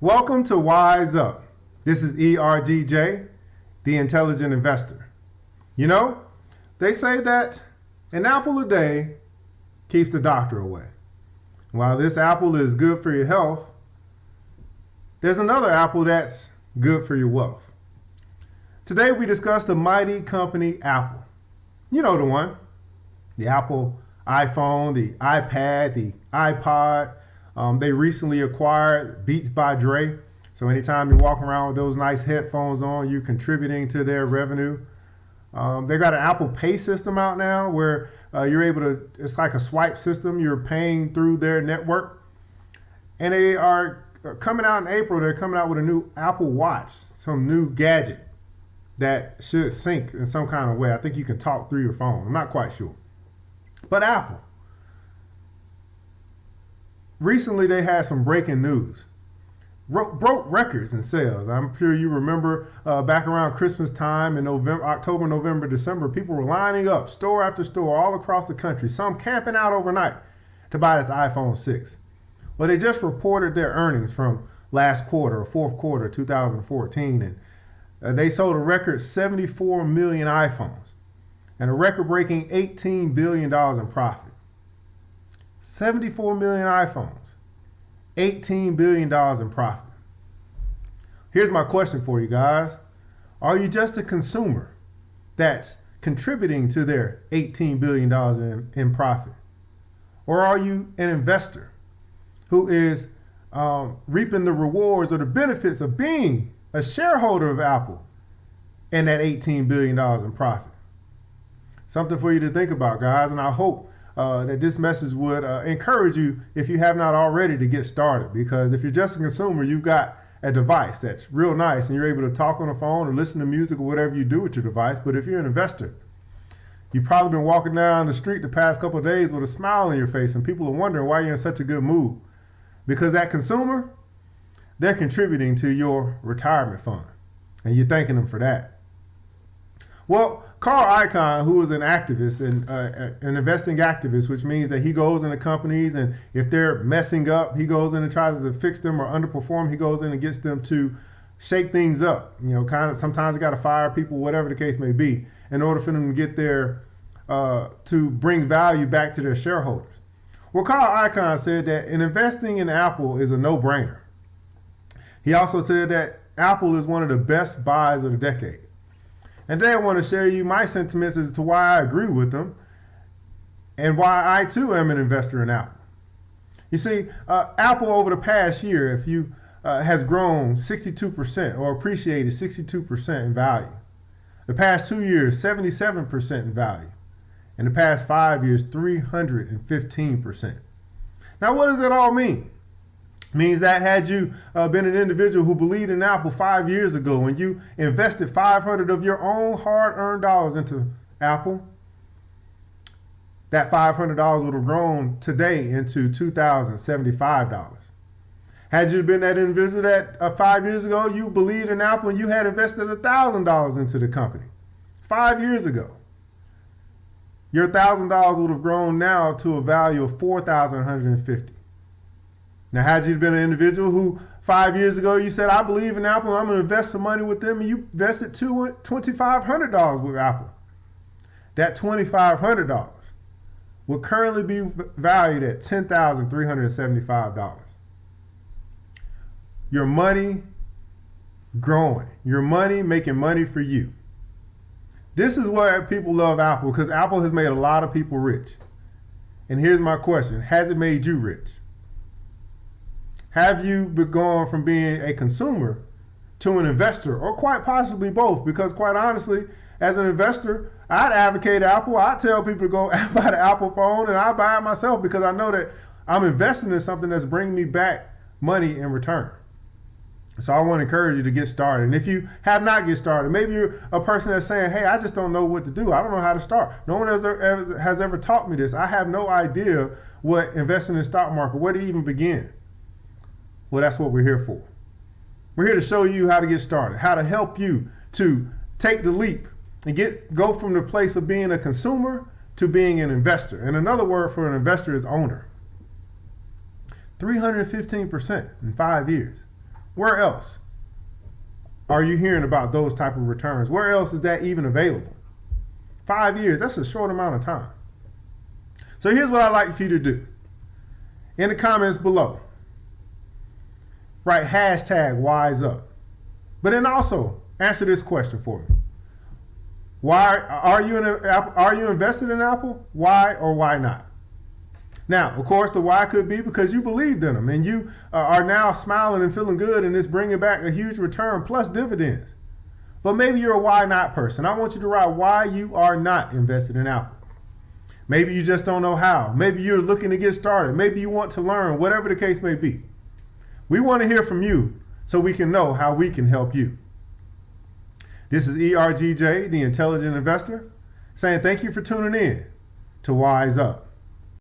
Welcome to Wise Up. This is ERGJ, the Intelligent Investor. You know, they say that an apple a day keeps the doctor away. While this apple is good for your health, there's another apple that's good for your wealth. Today we discuss the mighty company Apple. You know the one. The Apple iPhone, the iPad, the iPod. They recently acquired Beats by Dre. So anytime you're walking around with those nice headphones on, you're contributing to their revenue. They got an Apple Pay system out now where you're able to, it's like a swipe system. You're paying through their network. And they are coming out in April. They're coming out with a new Apple Watch, some new gadget that should sync in some kind of way. I think you can talk through your phone. I'm not quite sure. But Apple. Recently, they had some breaking news. Broke records in sales. I'm sure you remember back around Christmas time in November, October, November, December, people were lining up store after store all across the country, some camping out overnight to buy this iPhone 6. Well, they just reported their earnings from last quarter, or fourth quarter, 2014, and they sold a record 74 million iPhones and a record-breaking $18 billion in profit. 74 million iPhones, $18 billion in profit. Here's my question for you guys. Are you just a consumer that's contributing to their $18 billion in profit? Or are you an investor who is reaping the rewards or the benefits of being a shareholder of Apple and that $18 billion in profit? Something for you to think about, guys, and I hope that this message would encourage you, if you have not already, to get started. Because if you're just a consumer, you've got a device that's real nice and you're able to talk on the phone or listen to music or whatever you do with your device. But if you're an investor, you've probably been walking down the street the past couple of days with a smile on your face and people are wondering why you're in such a good mood. Because that consumer, they're contributing to your retirement fund and you're thanking them for that. Well, Carl Icahn, who is an activist and an investing activist, which means that he goes into companies and if they're messing up, he goes in and tries to fix them or underperform. He goes in and gets them to shake things up. You know, kind of sometimes you got to fire people, whatever the case may be, in order for them to get their to bring value back to their shareholders. Well, Carl Icahn said that investing in Apple is a no-brainer. He also said that Apple is one of the best buys of the decade. And today I want to share you my sentiments as to why I agree with them and why I too am an investor in Apple. You see, Apple over the past year, if you has grown 62% or appreciated 62% in value. The past 2 years, 77% in value. In the past 5 years, 315%. Now, what does that all mean? Means that had you been an individual who believed in Apple 5 years ago and you invested 500 of your own hard-earned dollars into Apple, that $500 would have grown today into $2,075. Had you been that individual that 5 years ago you believed in Apple and you had invested $1,000 into the company 5 years ago, your $1,000 would have grown now to a value of $4,150. Now, had you been an individual who 5 years ago you said, I believe in Apple and I'm going to invest some money with them, and you invested $2,500 with Apple, that $2,500 would currently be valued at $10,375. Your money growing, your money making money for you. This is why people love Apple, because Apple has made a lot of people rich. And here's my question. Has it made you rich? Have you gone from being a consumer to an investor, or quite possibly both? Because quite honestly, as an investor, I'd advocate Apple. I'd tell people to go buy the Apple phone, and I buy it myself because I know that I'm investing in something that's bringing me back money in return. So I want to encourage you to get started. And if you have not get started, maybe you're a person that's saying, hey, I just don't know what to do. I don't know how to start. No one has ever taught me this. I have no idea what investing in the stock market, where to even begin. Well, that's what we're here for. We're here to show you how to get started, how to help you to take the leap and go from the place of being a consumer to being an investor. And another word for an investor is owner. 315% in 5 years. Where else are you hearing about those type of returns? Where else is that even available? 5 years, that's a short amount of time. So here's what I'd like for you to do. In the comments below, write hashtag wise up. But then also answer this question for me. Why are you invested in Apple? Why or why not? Now, of course, the why could be because you believed in them and you are now smiling and feeling good and it's bringing back a huge return plus dividends. But maybe you're a why not person. I want you to write why you are not invested in Apple. Maybe you just don't know how. Maybe you're looking to get started. Maybe you want to learn, whatever the case may be. We want to hear from you so we can know how we can help you. This is ERGJ, the Intelligent Investor, saying thank you for tuning in to Wise Up.